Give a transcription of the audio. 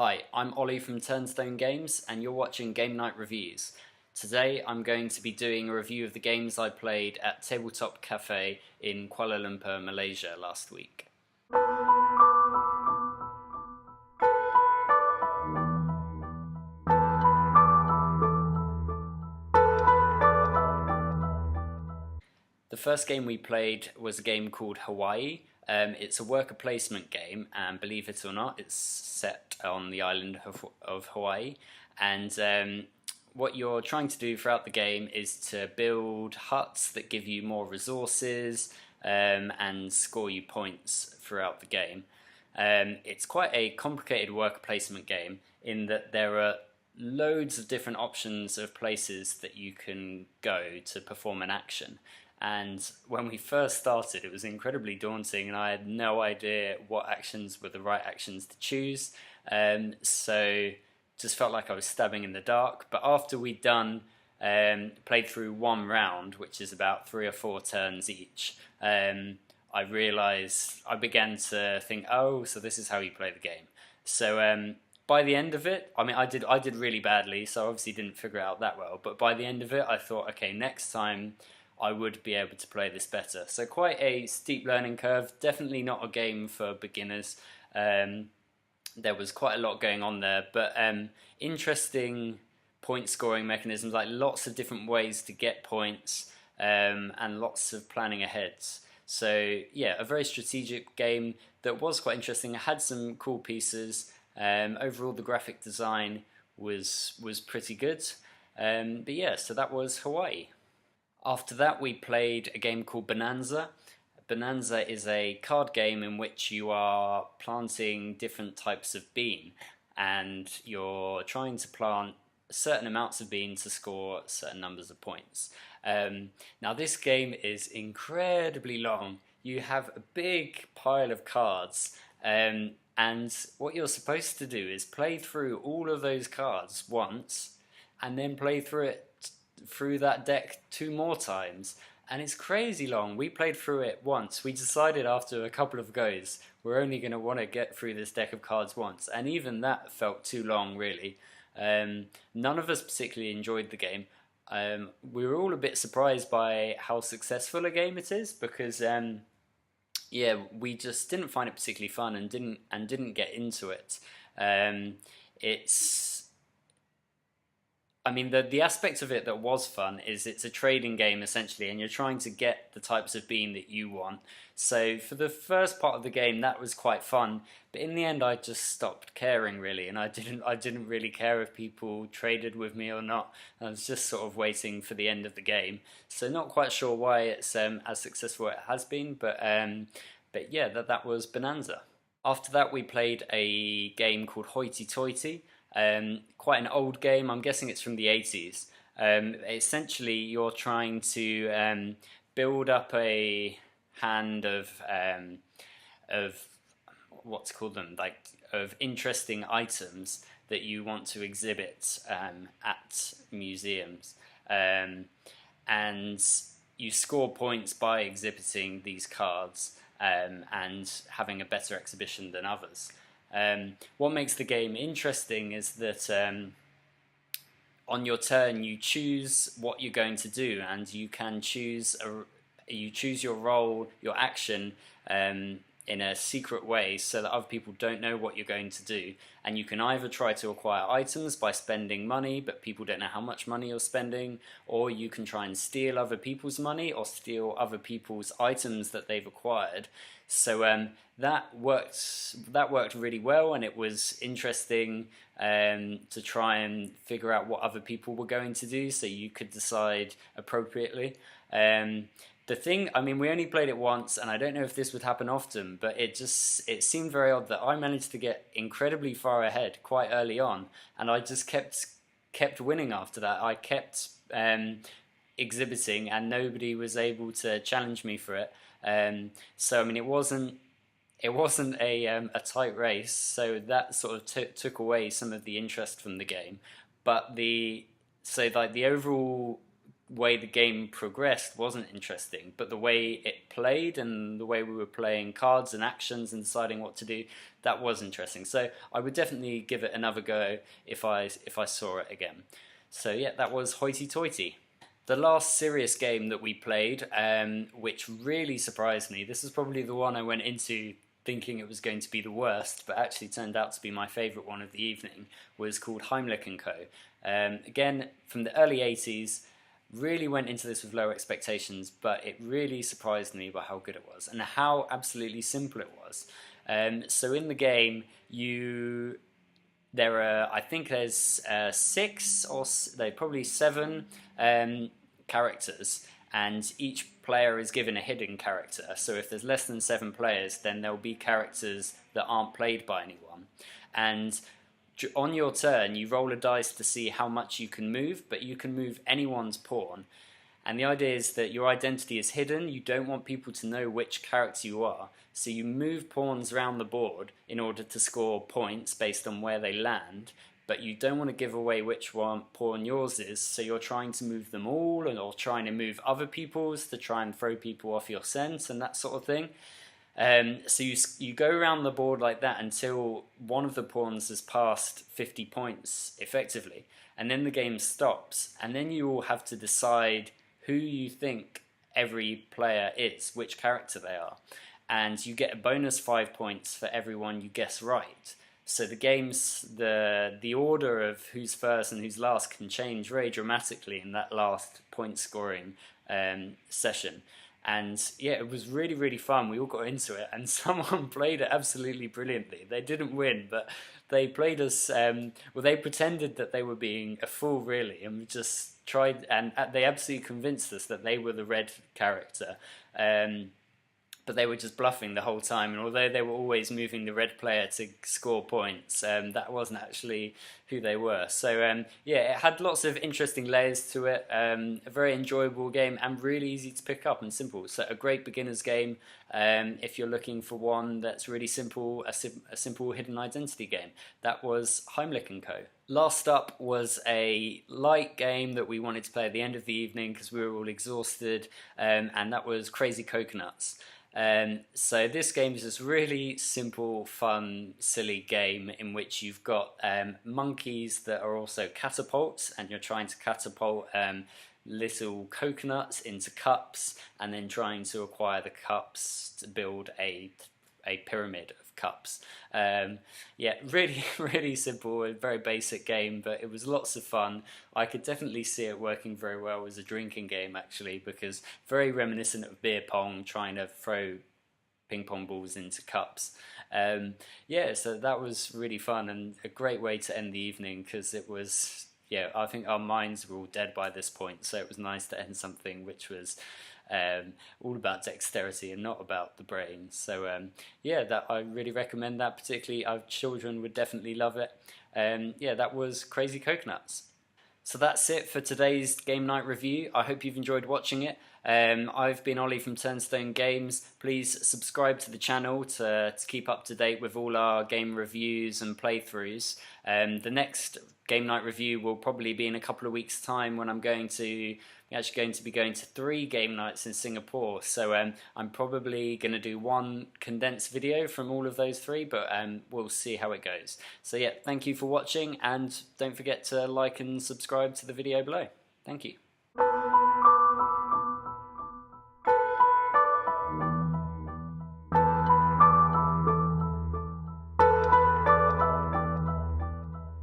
Hi, I'm Ollie from Turnstone Games and you're watching Game Night Reviews. Today I'm going to be doing a review of the games I played at Tabletop Cafe in Kuala Lumpur, Malaysia last week. The first game we played was a game called Hawaii. It's a worker placement game, and believe it or not, it's set on the island of Hawaii. And what you're trying to do throughout the game is to build huts that give you more resources and score you points throughout the game. It's quite a complicated worker placement game in that there are loads of different options of places that you can go to perform an action. And when we first started, it was incredibly daunting, and I had no idea what actions were the right actions to choose. So just felt like I was stabbing in the dark. But after we'd done played through one round, which is about 3 or 4 turns each, I realised I began to think, oh, so this is how you play the game. So by the end of it, I mean, I did really badly, so I obviously didn't figure it out that well. But by the end of it, I thought, okay, next time I would be able to play this better. So quite a steep learning curve, definitely not a game for beginners. There was quite a lot going on there, but interesting point scoring mechanisms, like lots of different ways to get points and lots of planning ahead. So yeah, a very strategic game that was quite interesting. It had some cool pieces. Overall, the graphic design was pretty good. But yeah, so that was Hawaii. After that, we played a game called Bonanza. Bonanza is a card game in which you are planting different types of bean, and you're trying to plant certain amounts of bean to score certain numbers of points. Now, this game is incredibly long. You have a big pile of cards, and what you're supposed to do is play through all of those cards once, and then play through that deck 2 more times, and it's crazy long. We played through it once. We decided after a couple of goes we're only going to want to get through this deck of cards once, and even that felt too long, really. None of us particularly enjoyed the game. We were all a bit surprised by how successful a game it is, because yeah, we just didn't find it particularly fun and didn't get into it. I mean, the aspect of it that was fun is it's a trading game essentially, and you're trying to get the types of bean that you want. So for the first part of the game, that was quite fun, but in the end, I just stopped caring really, and I didn't really care if people traded with me or not. I was just sort of waiting for the end of the game. So not quite sure why it's as successful as it has been, but yeah, that was Bonanza. After that, we played a game called Hoiti Toity. Quite an old game. I'm guessing it's from the 80s. Essentially, you're trying to build up a hand of what's called them, like, of interesting items that you want to exhibit at museums, and you score points by exhibiting these cards and having a better exhibition than others. What makes the game interesting is that on your turn you choose what you're going to do, and you can choose your role, your action, in a secret way so that other people don't know what you're going to do. And you can either try to acquire items by spending money, but people don't know how much money you're spending, or you can try and steal other people's money or steal other people's items that they've acquired. So that worked really well, and it was interesting to try and figure out what other people were going to do, so you could decide appropriately. The thing, I mean, we only played it once, and I don't know if this would happen often, but it seemed very odd that I managed to get incredibly far ahead quite early on, and I just kept winning after that. I kept exhibiting, and nobody was able to challenge me for it. So I mean, it wasn't a tight race, so that sort of took away some of the interest from the game. But the overall way the game progressed wasn't interesting, but the way it played and the way we were playing cards and actions and deciding what to do, that was interesting. So I would definitely give it another go if I saw it again. So yeah, that was Hoiti Toity. The last serious game that we played, which really surprised me, this is probably the one I went into thinking it was going to be the worst, but actually turned out to be my favourite one of the evening, was called Heimlich Co. Again, from the early 80s, really went into this with low expectations, but it really surprised me by how good it was and how absolutely simple it was. So in the game, there are, I think there's 6 or probably 7 characters, and each player is given a hidden character. So if there's less than 7 players, then there'll be characters that aren't played by anyone. And on your turn, you roll a dice to see how much you can move, but you can move anyone's pawn. And the idea is that your identity is hidden. You don't want people to know which character you are. So you move pawns around the board in order to score points based on where they land. But you don't want to give away which pawn yours is. So you're trying to move them all, or trying to move other people's to try and throw people off your scent and that sort of thing. So you go around the board like that until one of the pawns has passed 50 points effectively. And then the game stops. And then you all have to decide who you think every player is, which character they are. And you get a bonus 5 points for everyone you guess right. So the game's, the order of who's first and who's last can change very dramatically in that last point scoring session. And yeah, it was really, really fun. We all got into it, and someone played it absolutely brilliantly. They didn't win, but they played us, they pretended that they were being a fool, really, and we just tried, and they absolutely convinced us that they were the red character. But they were just bluffing the whole time, and although they were always moving the red player to score points, that wasn't actually who they were. So yeah, it had lots of interesting layers to it, a very enjoyable game and really easy to pick up and simple. So a great beginner's game if you're looking for one that's really simple, a simple hidden identity game. That was Heimlich Co. Last up was a light game that we wanted to play at the end of the evening because we were all exhausted, and that was Crazy Coconuts. So this game is this really simple, fun, silly game in which you've got monkeys that are also catapults, and you're trying to catapult little coconuts into cups, and then trying to acquire the cups to build a pyramid of cups. Yeah, really, really simple, a very basic game, but it was lots of fun. I could definitely see it working very well as a drinking game, actually, because very reminiscent of beer pong, trying to throw ping pong balls into cups. Yeah, so that was really fun and a great way to end the evening, because it was, yeah, I think our minds were all dead by this point, so it was nice to end something which was all about dexterity and not about the brain. So yeah, that I really recommend that. Particularly our children would definitely love it. Yeah, that was Crazy Coconuts. So that's it for today's game night review. I hope you've enjoyed watching it. I've been Ollie from Turnstone Games. Please subscribe to the channel to keep up to date with all our game reviews and playthroughs. The next game night review will probably be in a couple of weeks' time, when I'm actually going to be going to 3 game nights in Singapore. So I'm probably going to do one condensed video from all of those 3, but we'll see how it goes. So yeah, thank you for watching, and don't forget to like and subscribe to the video below. Thank you.